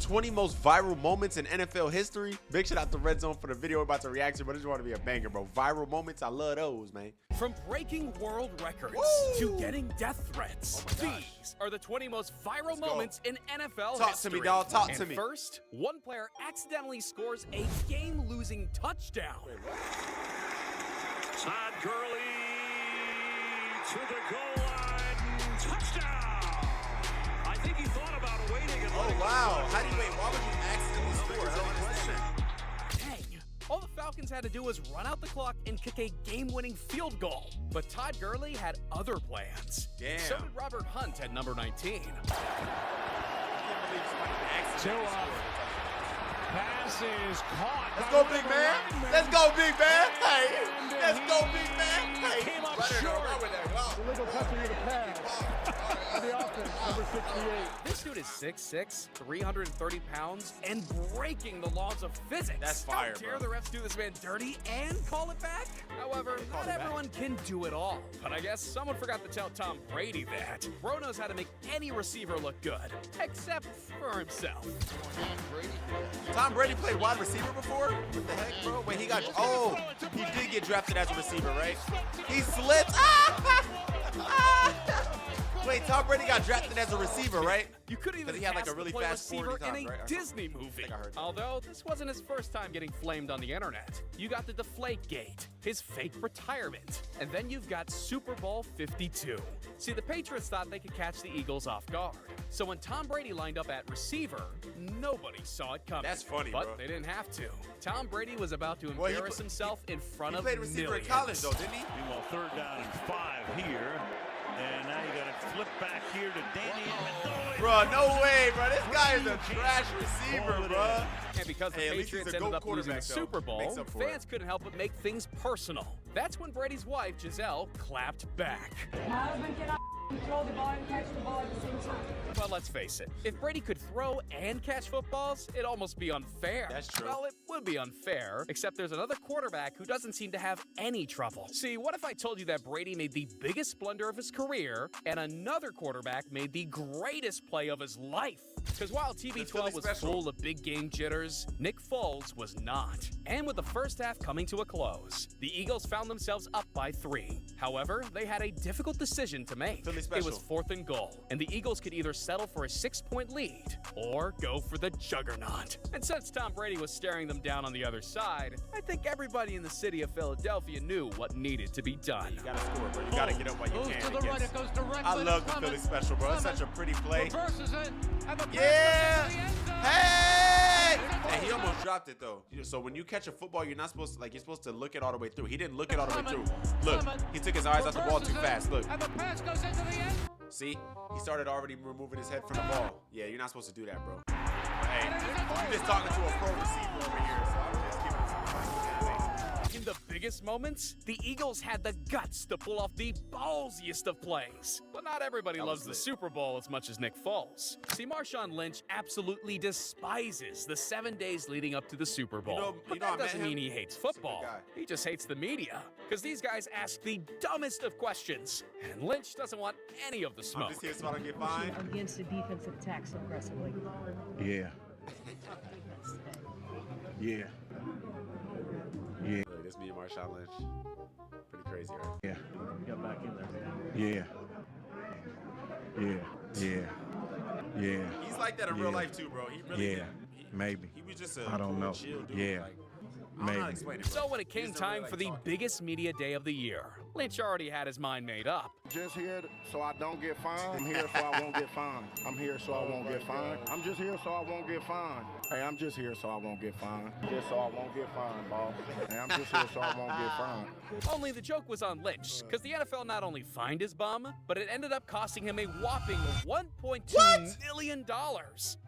20 most viral moments in NFL history. Big shout out to Red Zone for the video we're about to react to, but this want to be a banger, bro. Viral moments, I love those, man. From breaking world records to getting death threats, these are the 20 most viral moments in NFL Talk history. to me, dog. Talk and to me. First, one player accidentally scores a game-losing touchdown. Wait, what? Todd Gurley to the goal line. Touchdown! I think he thought about waiting and Oh, wow. How do you wait? Why would you accidentally score? I don't understand. Dang. All the Falcons had to do was run out the clock and kick a game-winning field goal. But Todd Gurley had other plans. Damn. So did Robert Hunt at number 19. I can't believe somebody accidentally scored. Pass is caught. Let's go, big man. Let's go, big man. Hey, let's go, big man. Hey, Came up right there, short. right with that. Wow. Illegal touching of the pass. On the offense, number 68. This dude is 6'6", 330 pounds, and breaking the laws of physics. That's fire, How dare bro. the refs do this man dirty and call it back? However, not everyone can do it all. But I guess someone forgot to tell Tom Brady that. Bro knows how to make any receiver look good, except for himself. Tom Brady played wide receiver before? What the heck, bro? Wait, he got... Oh, he did get drafted as a receiver, right? He slipped. Wait, Tom Brady got drafted as a receiver, right? You could even Because he had like cast a really to play fast receiver 40 in times, a right? Disney movie. think I heard that. Although this wasn't his first time getting flamed on the internet. You got the Deflategate, his fake retirement, and then you've got Super Bowl 52. See, the Patriots thought they could catch the Eagles off guard. So when Tom Brady lined up at receiver, nobody saw it coming. That's funny, but bro. they didn't have to. Tom Brady was about to Well, embarrass himself in front He of played receiver millions. in college, though, didn't he? Meanwhile, 3rd down and 5 here. And now you got to flip back here to Danny Amendola. Bro, no way, bro. This guy is a trash receiver, bro. And because the Hey, at least he's Patriots a ended GOAT up losing the quarterback, though. Super Bowl, Makes up for it. fans couldn't help but make things personal. That's when Brady's wife, Giselle, clapped back. My husband cannot throw the ball and catch the ball at the same time. But let's face it, if Brady could throw and catch footballs, it'd almost be unfair. That's true. Well, it would be unfair, except there's another quarterback who doesn't seem to have any trouble. See, what if I told you that Brady made the biggest blunder of his career, and another quarterback made the greatest play of his life? Because while TB12 was full of big game jitters, Nick Foles was not. And with the first half coming to a close, the Eagles found themselves up by 3. However, they had a difficult decision to make. Philly It special. was 4th and goal, and the Eagles could either settle for a 6-point lead or go for the juggernaut. And since Tom Brady was staring them down on the other side, I think everybody in the city of Philadelphia knew what needed to be done. You gotta score, bro. You gotta get up while you Moves can. to the right, it goes directly. I love the Clement. Philly special, bro. It's such a pretty play. Reverses it, and the pass Yeah! goes to the end zone. Hey! Hey, he almost dropped it, though. So when you catch a football, you're not supposed to, you're supposed to look it all the way through. He didn't look it all the way through. Look, he took his eyes off the ball too fast. Look. And the pass goes into the end. See? He started already removing his head from the ball. Yeah, you're not supposed to do that, bro. Hey, you're just talking to a pro receiver over here, so I'm just giving it some fight. In the biggest moments, the Eagles had the guts to pull off the ballsiest of plays. But not everybody That loves was the lit. Super Bowl as much as Nick Foles. See, Marshawn Lynch absolutely despises the 7 days leading up to the Super Bowl. But I that met doesn't him. mean he hates He's a good football. guy. He just hates the media. Because these guys ask the dumbest of questions. And Lynch doesn't want any of the I'm smoke. just here so I don't get fined. Against the defensive attack so aggressively. Yeah. Yeah. Look, this me and Marshawn Lynch. Pretty crazy, right? Yeah. Got back in there. Yeah. Yeah. Yeah. Yeah. He's like that in real Yeah. life too, bro. He really Yeah. he- Maybe. He was just a I don't cool, know. chill dude. Yeah. Like, I don't know how to Maybe. explain it, bro. So when it He came just don't time really for the like talk. biggest media day of the year, Lynch already had his mind made up. Just here so I don't get fined. I'm here so I won't get fined. I'm here so I won't get fined. I'm just here so I won't get fined. Hey, I'm just here so I won't get fined. Just so I won't get fined, boss. Hey, I'm just here so I won't get fined. Only the joke was on Lynch, because the NFL not only fined his bum, but it ended up costing him a whopping $1.2 million.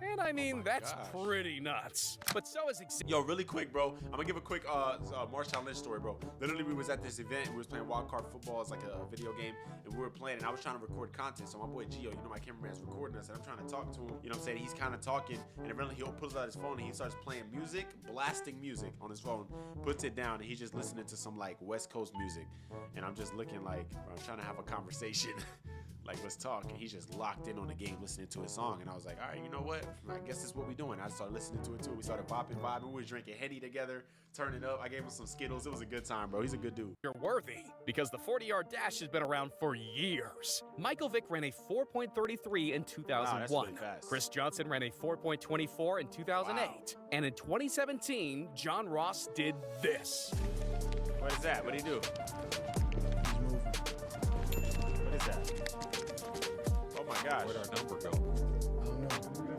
And I mean, that's gosh. pretty nuts. But so is Yo, really quick, bro. I'm gonna give a quick Marshawn Lynch story, bro. Literally, we was at this event. We was playing wild card football. It's like a video game, and we were playing. And I was trying to record content. So my boy Gio, you know, my cameraman's recording us, and I'm trying to talk to him. You know what I'm saying? He's kind of talking, and then he pulls out his phone and he starts playing music, blasting music on his phone. Puts it down, and he's just listening to some like West Coast music. And I'm just looking like, bro, I'm trying to have a conversation. like, let's talk. And he's just locked in on the game, listening to his song. And I was like, all right, you know what? I guess this is what we're doing. I started listening to it too. We started vibing. We were drinking Henny together, turning up. I gave him some Skittles. It was a good time, bro. He's a good dude. You're worthy, because the 40-yard dash has been around for years. Michael Vick ran a 4.33 in 2001. Wow, that's really fast. Chris Johnson ran a 4.24 in 2008. Wow. And in 2017, John Ross did this. What is that? What did he do? What is that? Oh my gosh. Where'd our number go?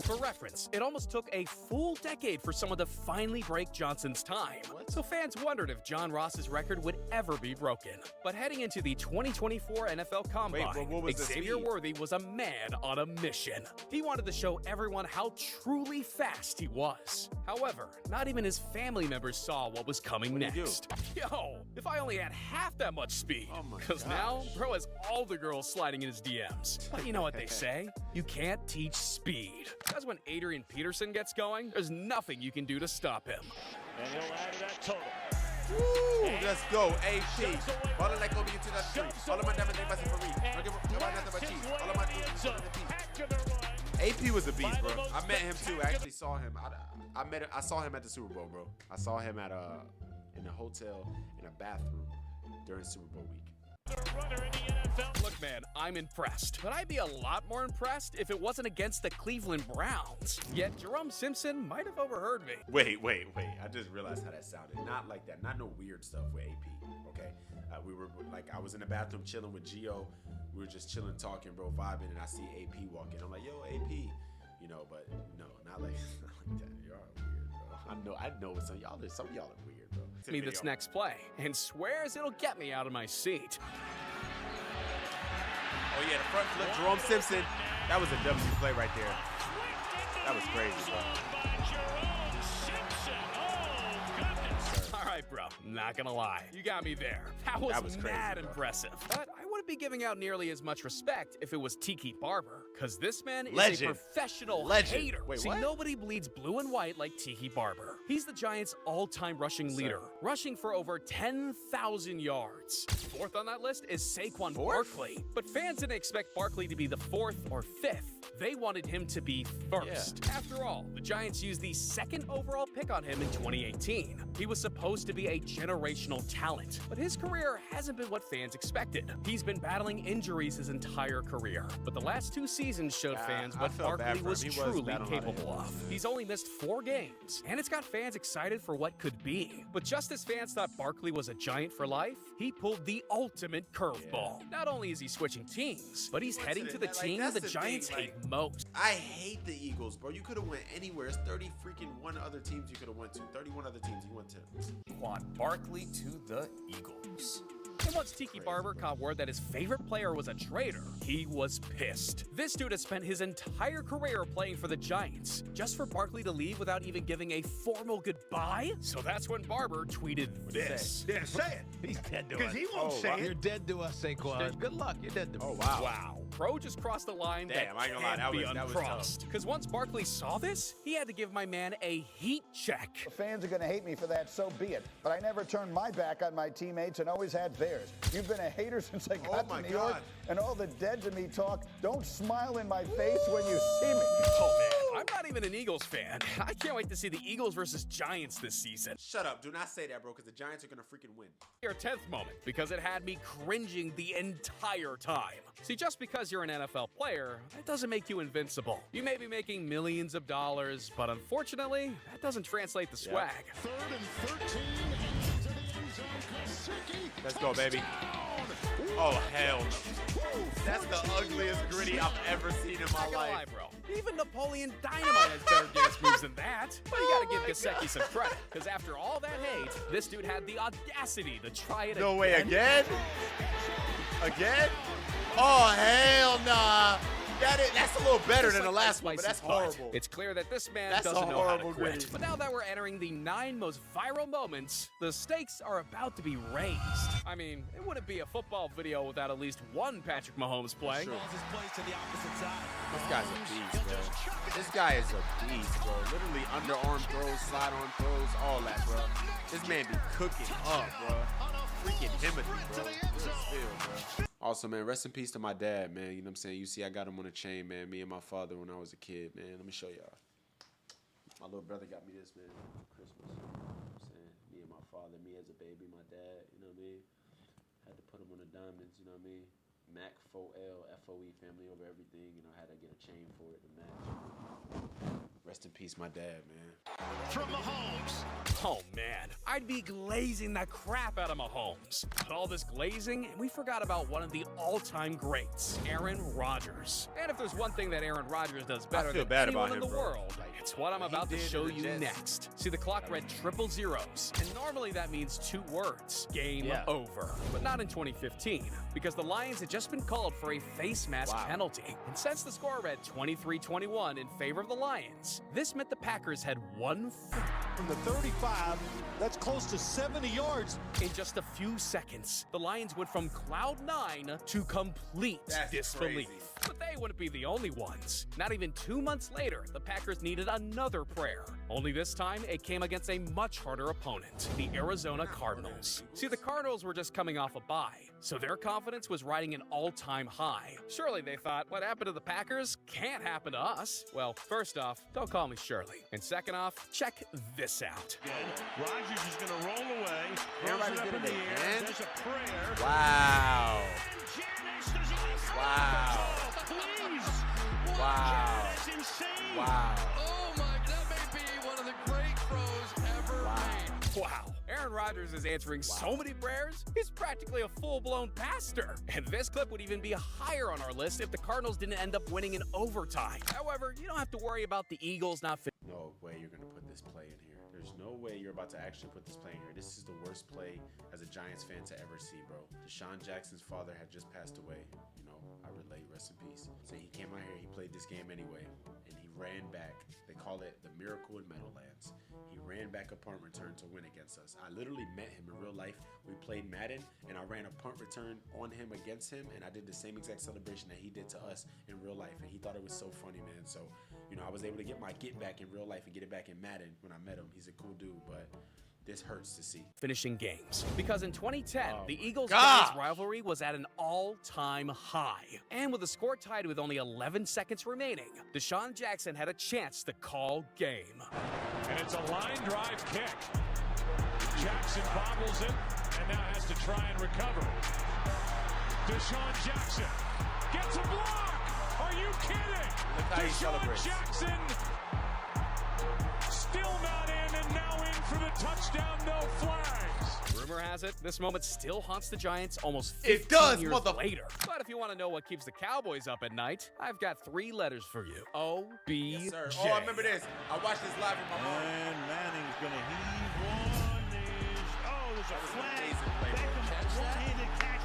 For reference, it almost took a full decade for someone to finally break Johnson's time. So fans wondered if John Ross's record would ever be broken. But heading into the 2024 NFL Combine, what was the Xavier speed? Worthy was a man on a mission. He wanted to show everyone how truly fast he was. However, not even his family members saw what was coming What'd he do? next. Yo, if I only had half that much speed. Oh my Because now, gosh. bro has all the girls sliding in his DMs. But you know what they say? You can't teach speed. Because when Adrian Peterson gets going, there's nothing you can do to stop him. And he'll add to that total. Woo, let's go, AP. All of that go be into that street. All of my diamonds ain't busting for me. Don't give a nothing but cheese. All of my dudes is the beat. AP was a beast, bro. I met him too. I actually saw him. I saw him at the Super Bowl, bro. I saw him at in a hotel in a bathroom during Super Bowl week. Look, man, I'm impressed. But I'd be a lot more impressed if it wasn't against the Cleveland Browns. Yet Jerome Simpson might have overheard me. Wait. I just realized how that sounded. Not like that. Not no weird stuff with AP, okay? We were, like, I was in the bathroom chilling with Gio. We were just chilling, talking, bro, vibing, and I see AP walk in. I'm like, yo, AP. You know, but no, not like that. Y'all are weird, bro. I know some of y'all are weird, bro. Me this next play and swears it'll get me out of my seat. Oh, yeah, the front flip, Jerome Simpson. That was a W play right there. That was crazy, bro. All right, bro, not gonna lie. You got me there. That was crazy, mad bro. impressive. But I wouldn't be giving out nearly as much respect if it was Tiki Barber, because this man is Legend. a professional Legend. hater. Wait, See, what? nobody bleeds blue and white like Tiki Barber. He's the Giants' all-time rushing leader, rushing for over 10,000 yards. Fourth on that list is Saquon Barkley. But fans didn't expect Barkley to be the fourth or fifth. They wanted him to be first. Yeah. After all, the Giants used the second overall pick on him in 2018. He was supposed to be a generational talent, but his career hasn't been what fans expected. He's been battling injuries his entire career, but the last 2 seasons showed fans I what felt bad Barkley for was him. He was truly battling a lot of capable of. injuries. He's only missed 4 games, and it's got fans excited for what could be. But just as fans thought Barkley was a Giant for life, he pulled the ultimate curveball. Not only is he switching teams, but he's heading to the team that's the the Giants thing, hate most. I hate the Eagles, bro. You could have went anywhere. It's 30 freaking one other teams you could have went to. 31 other teams you went to. Saquon Barkley to the Eagles. And once Tiki Barber caught word that his favorite player was a traitor, he was pissed. This dude has spent his entire career playing for the Giants, just for Barkley to leave without even giving a formal goodbye? So that's when Barber tweeted this. Yeah, say it. He's dead to us. Because he won't say You're it. dead to us, Saquon. Good luck. You're dead to Oh, me. wow. Wow. Bro just crossed the line Damn, that I ain't gonna lie, can't be that was uncrossed. tough. Because once Barkley saw this, he had to give my man a heat check. Fans are going to hate me for that, so be it. But I never turned my back on my teammates and always had theirs. You've been a hater since I got my to New York, God. and all the dead to me talk. Don't smile in my face when you see me. Oh man, I'm not even an Eagles fan. I can't wait to see the Eagles versus Giants this season. Shut up. Do not say that, bro, because the Giants are going to freaking win. Your 10th moment, because it had me cringing the entire time. See, just because you're an NFL player, that doesn't make you invincible. You may be making millions of dollars, but unfortunately, that doesn't translate the swag. 3rd and 13 into the end zone. Kosicki. Let's go, baby. Oh, hell no. That's the ugliest gritty I've ever seen in my Not gonna lie, life. bro. Even Napoleon Dynamite has better dance moves than that. But you gotta give Gesicki some credit, because after all that hate, this dude had the audacity to try it No again. way, again? Again? Oh, hell nah. That's a little better than the last one, but that's horrible. It's clear that this man That's a doesn't know how to horrible quit. gritty. But now that we're entering the 9 most viral moments, the stakes are about to be raised. I mean, it wouldn't be a football video without at least one Patrick Mahomes play. Sure. This guy's a beast, bro. This guy is a beast, bro. Literally underarm throws, sidearm throws, all that, bro. This man be cooking up, bro. Freaking Himothy, bro. Good still, bro. Also, man, rest in peace to my dad, man. You know what I'm saying? You see, I got him on a chain, man. Me and my father when I was a kid, man. Let me show y'all. My little brother got me this, man, for Christmas. You know what I'm saying? Me and my father, me as a baby, my dad, you know what I mean? Had to put him on the diamonds, you know what I mean? Mack, FOL, FOE, family over everything. You know, I had to get a chain for it to match. Rest in peace, my dad, man. From Mahomes. Oh man, I'd be glazing the crap out of Mahomes. But all this glazing, and we forgot about one of the all-time greats, Aaron Rodgers. And if there's one thing that Aaron Rodgers does better than anyone in the world, it's what I'm about to show you next. See, the clock read triple zeros, and normally that means 2 words, game over. But not in 2015, because the Lions had just been called for a face mask penalty. And since the score read 23-21 in favor of the Lions, this meant the Packers had one From the 35, that's close to 70 yards. In just a few seconds, the Lions went from cloud 9 to complete disbelief. Crazy. But they wouldn't be the only ones. Not even 2 months later, the Packers needed another prayer. Only this time, it came against a much harder opponent, the Arizona Cardinals. See, the Cardinals were just coming off a bye, so their confidence was riding an all-time high. Surely they thought, what happened to the Packers can't happen to us. Well, first off, don't call me Shirley. And second off, check this out. Rodgers is going to roll away. Everybody Throws it up did in it the air. again? There's a prayer. Wow. Janice, does he Wow. Oh, please. Wow. That's insane. Wow. Oh my, that may be one of the great throws ever made. Wow. Aaron Rodgers is answering so many prayers, he's practically a full-blown pastor. And this clip would even be higher on our list if the Cardinals didn't end up winning in overtime. However, you don't have to worry about the Eagles not No way you're going to put this play in here. There's no way you're about to actually put this play in here. This is the worst play as a Giants fan to ever see, bro. DeSean Jackson's father had just passed away. You know, I relate, rest in peace. So he came out here, he played this game anyway, and he ran back. They call it the Miracle in Meadowlands. He ran back a punt return to win against us. I literally met him in real life. We played Madden, and I ran a punt return on him against him, and I did the same exact celebration that he did to us in real life, and he thought it was so funny, man. So, you know, I was able to get my get back in real life and get it back in Madden when I met him. He's a cool dude, but this hurts to see. finishing games. Because in 2010, the Eagles' gosh. rivalry was at an all-time high. And with the score tied with only 11 seconds remaining, DeSean Jackson had a chance to call game. And it's a line drive kick. Jackson bobbles it and now has to try and recover. DeSean Jackson gets a block. Are you kidding? Look how he DeSean celebrates. Jackson still not in and now in for the touchdown, no flags. Rumor has it, this moment still haunts the Giants almost 15 It does, years mother- later. But if you want to know what keeps the Cowboys up at night, I've got 3 letters for you. O-B-J. Yes, sir. Oh, I remember this. I watched this live with my mom. And Manning's going to heave one. There's a flag. amazing play, bro. Beckham, one-handed catch.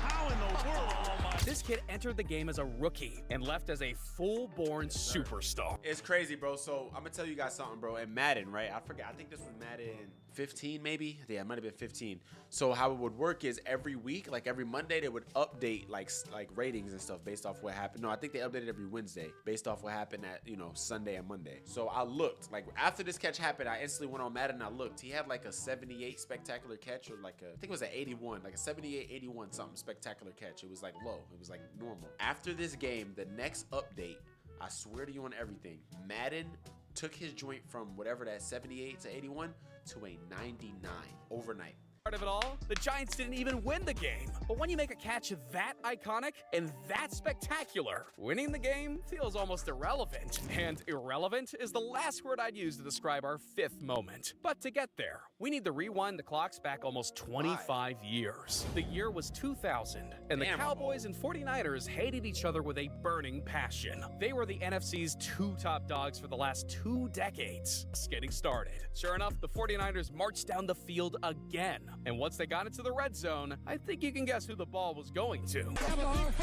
How in the world? This kid entered the game as a rookie and left as a full-born superstar. It's crazy, bro. So I'm gonna tell you guys something, bro. In Madden, right? I forget. I think this was Madden 15, maybe. Yeah, it might have been 15. So how it would work is every week, like every Monday, they would update like ratings and stuff based off what happened. No, I think they updated every Wednesday based off what happened at Sunday and Monday. So I looked like after this catch happened, I instantly went on Madden and I looked. He had like a 78 spectacular catch or like I think it was an 81, like a 78, 81 something spectacular catch. It was like low. It was like normal. After this game, the next update, I swear to you on everything, Madden took his joint from whatever that 78 to 81 to a 99 overnight. Part of it all, the Giants didn't even win the game. But when you make a catch that iconic and that spectacular, winning the game feels almost irrelevant. And irrelevant is the last word I'd use to describe our 5th moment. But to get there, we need to rewind the clocks back almost 25 years. The year was 2000, and the Damn, Cowboys and 49ers hated each other with a burning passion. They were the NFC's 2 top dogs for the last 2 decades. Just getting started. Sure enough, the 49ers marched down the field again. And once they got into the red zone, I think you can guess who the ball was going to.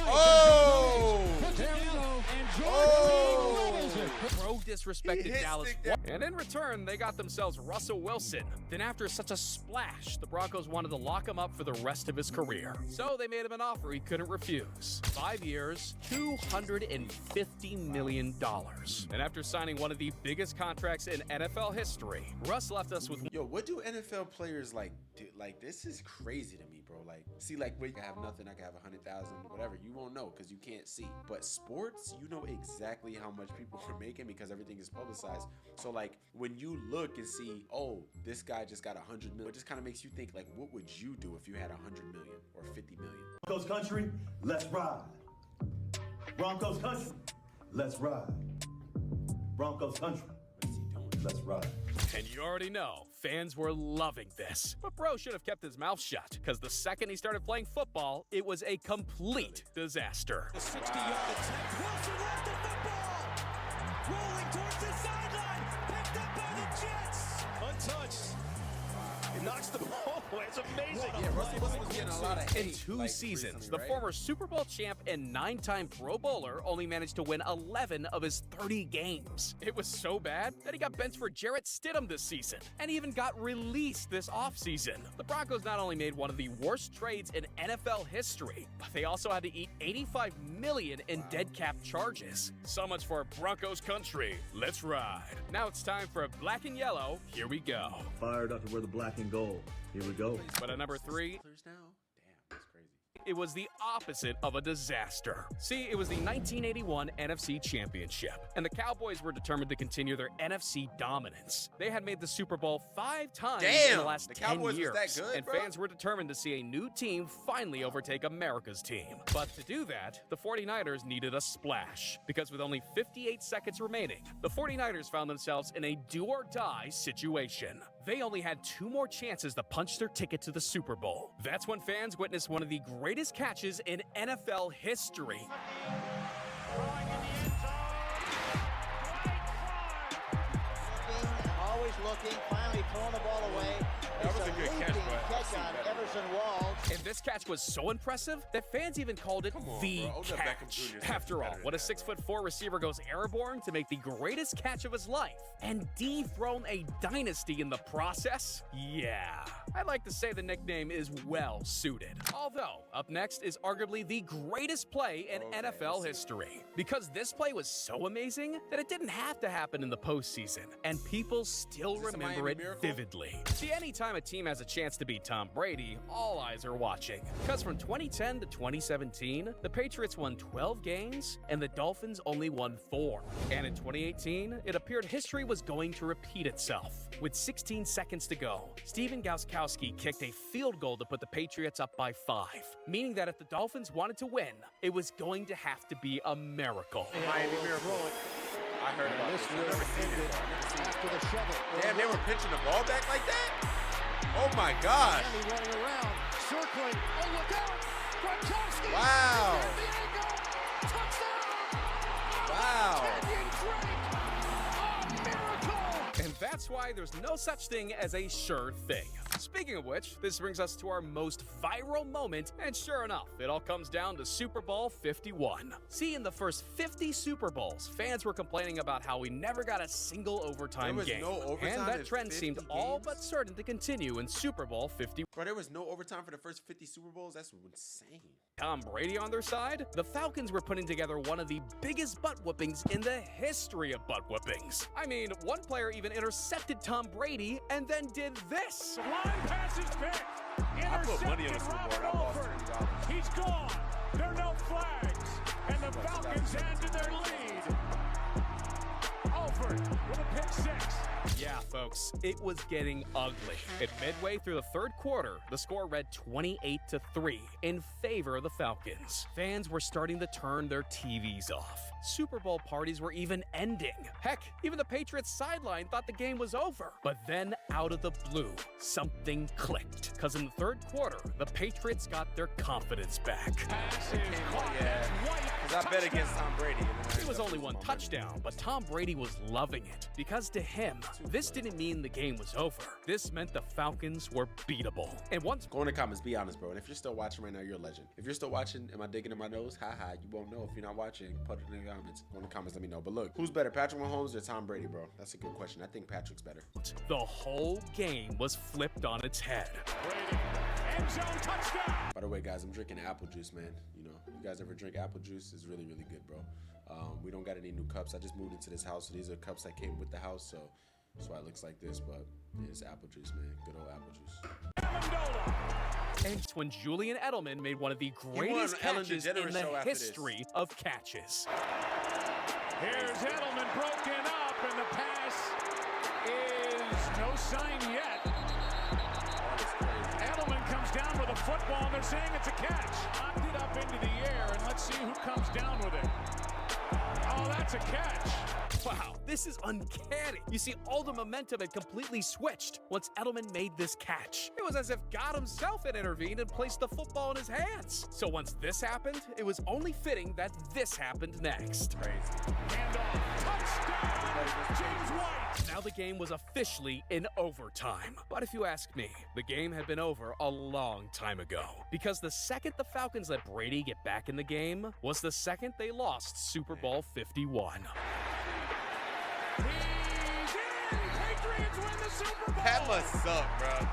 Oh! Pro disrespected He hit Dallas. stick down. And in return, they got themselves Russell Wilson. Then after such a splash, the Broncos wanted to lock him up for the rest of his career. So they made him an offer he couldn't refuse. 5 years, $250 million. And after signing one of the biggest contracts in NFL history, Russ left us with Yo, what do NFL players like do? Like, this is crazy to me, bro. Like, see, like, we can have nothing, I can have 100,000, whatever. You won't know because you can't see. But sports, you know exactly how much people are making because everything is publicized. So, like, when you look and see, oh, this guy just got 100 million, it just kind of makes you think, like, what would you do if you had 100 million or 50 million? Broncos country, let's ride. Broncos country, let's ride. Broncos country, let's ride. And you already know, fans were loving this. But bro should have kept his mouth shut, because the second he started playing football, it was a complete disaster. The 60-yard attempt. Wilson left the football. Rolling towards the sideline. Picked up by the Jets. Untouched. He knocks the ball away. It's amazing. Yeah, Russell Wilson was getting a lot of hate. In two like, seasons, recently, the right? former Super Bowl champ and 9-time Pro Bowler only managed to win 11 of his 30 games. It was so bad that he got benched for Jarrett Stidham this season, and even got released this offseason. The Broncos not only made one of the worst trades in NFL history, but they also had to eat $85 million in dead cap charges. So much for Broncos country. Let's ride. Now it's time for Black and Yellow. Here we go. Fired up to wear the black and gold. Here we go. But at number 3, Now? Damn, that's crazy. it was the opposite of a disaster. See, it was the 1981 NFC Championship, and the Cowboys were determined to continue their NFC dominance. They had made the Super Bowl 5 times in the last 10 Cowboys years, was that good, and bro? fans were determined to see a new team finally overtake America's team. But to do that, the 49ers needed a splash, because with only 58 seconds remaining, the 49ers found themselves in a do-or-die situation. They only had 2 more chances to punch their ticket to the Super Bowl. That's when fans witnessed one of the greatest catches in NFL history. Always looking, finally throwing the ball away. That was a good catch, but catch on Everson Walls. And this catch was so impressive that fans even called it the bro. Odell Beckham catch. Jr. is After all, better when a than that. 6'4" receiver goes airborne to make the greatest catch of his life and dethrone a dynasty in the process, yeah. I'd like to say the nickname is well suited. Although, up next is arguably the greatest play in NFL history. Because this play was so amazing that it didn't have to happen in the postseason, and people still Is this a remember Miami it Miracle? vividly. See, anytime a team has a chance to beat Tom Brady, all eyes are watching. Because from 2010 to 2017, the Patriots won 12 games, and the Dolphins only won 4. And in 2018, it appeared history was going to repeat itself. With 16 seconds to go, Steven Gostkowski kicked a field goal to put the Patriots up by 5, meaning that if the Dolphins wanted to win, it was going to have to be a miracle. Miami Miracle. I heard about this. I've never seen it. After the shovel. Damn, they were pitching the ball back like that? Oh my God. Miami running around, circling. Oh, look out! Gronkowski! Wow. San Diego! Touchdown! Wow. Kenyon Drake! A miracle! And that's why there's no such thing as a sure thing. Speaking of which, this brings us to our most viral moment, and sure enough, it all comes down to Super Bowl 51. See, in the first 50 Super Bowls, fans were complaining about how we never got a single overtime There was game. no overtime and that in trend 50 seemed all games? but certain to continue in Super Bowl 50. Bro, there was no overtime for the first 50 Super Bowls? That's insane. Tom Brady on their side, the Falcons were putting together one of the biggest butt whoopings in the history of butt whoopings. I mean, one player even intercepted Tom Brady and then did this. Line passes picked. I put money on the Super Bowl. I lost $30. He's gone. There are no flags. And the Falcons add to their lead. Alford with a pick 6. Yeah, folks, it was getting ugly. At midway through the third quarter, the score read 28-3 in favor of the Falcons. Fans were starting to turn their TVs off. Super Bowl parties were even ending. Heck, even the Patriots sideline thought the game was over. But then, out of the blue, something clicked. Because in the third quarter, the Patriots got their confidence back. Pass is caught. Yeah. That's White. Because I bet against Tom Brady. It was only one touchdown, but Tom Brady was loving it. Because to him, this didn't mean the game was over. This meant the Falcons were beatable. And once Go in the comments, be honest, bro. And if you're still watching right now, you're a legend. If you're still watching, am I digging in my nose? Haha, you won't know if you're not watching. Put it in the comments. Go in the comments, let me know. But look, who's better, Patrick Mahomes or Tom Brady, bro? That's a good question. I think Patrick's better. the whole game was flipped on its head. Brady. End zone touchdown. By the way, guys, I'm drinking apple juice, man. You know, you guys ever drink apple juice? It's really, really good, bro. We don't got any new cups. I just moved into this house, so these are cups that came with the house. So, That's why it looks like this, but it's apple juice, man. Good old apple juice. And it's when Julian Edelman made one of the greatest catches in the history of catches. Here's Edelman broken up, and the pass is no sign yet. Edelman comes down with a football, and they're saying it's a catch. Knocked it up into the air, and let's see who comes down with it. Oh, that's a catch. Wow, this is uncanny. You see, all the momentum had completely switched once Edelman made this catch. It was as if God himself had intervened and placed the football in his hands. So once this happened, it was only fitting that this happened next. Crazy. Handoff. Touchdown, James White. Now the game was officially in overtime. But if you ask me, the game had been over a long time ago. Because the second the Falcons let Brady get back in the game was the second they lost Super Bowl 51. Patriots win the Super Bowl. That must suck, bro.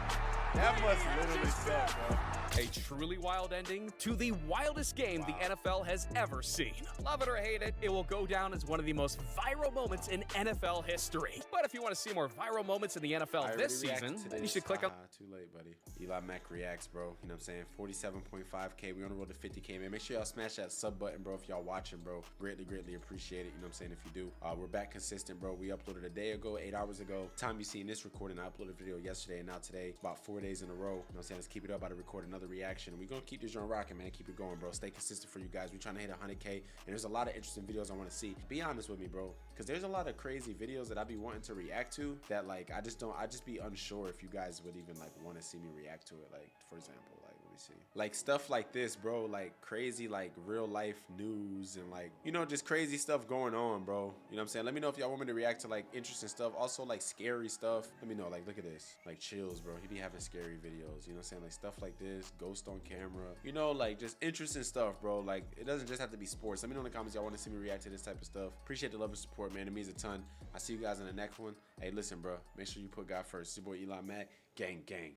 That must literally suck, bro. A truly wild ending to the wildest game the NFL has ever seen. Love it or hate it, it will go down as one of the most viral moments in NFL history. But if you want to see more viral moments in the NFL this season, then you should click on... Too late, buddy. Eli Mack reacts, bro. You know what I'm saying? 47.5K. We on the road to 50K, man. Make sure y'all smash that sub button, bro, if y'all watching, bro. Greatly, greatly appreciate it. You know what I'm saying? If you do. We're back consistent, bro. We uploaded a day ago, 8 hours ago. Time you seen this recording, I uploaded a video yesterday and now today, about 4 days in a row. You know what I'm saying? Let's keep it up. I record another reaction. We're going to keep this joint rocking, man. Keep it going, bro. Stay consistent for you guys. We're trying to hit 100K, and there's a lot of interesting videos I want to see. Be honest with me, bro, because there's a lot of crazy videos that I be wanting to react to that, like, I just be unsure if you guys would even, like, want to see me react to it. Like, for example, like, let me see. Like, stuff like this, bro, like, crazy, like, real life news and, like, you know, just crazy stuff going on, bro. You know what I'm saying? Let me know if y'all want me to react to, like, interesting stuff. Also, like, scary stuff. Let me know. Like, look at this. Like, chills, bro. He be having scary videos. You know what I'm saying? Like, stuff like this. Ghost on camera. You know, like, just interesting stuff, bro. Like, it doesn't just have to be sports. Let me know in the comments y'all want to see me react to this type of stuff. Appreciate the love and support, man. It means a ton. I'll see you guys in the next one. Hey, listen, bro. Make sure you put God first. It's your boy Eli Mack. Gang, gang.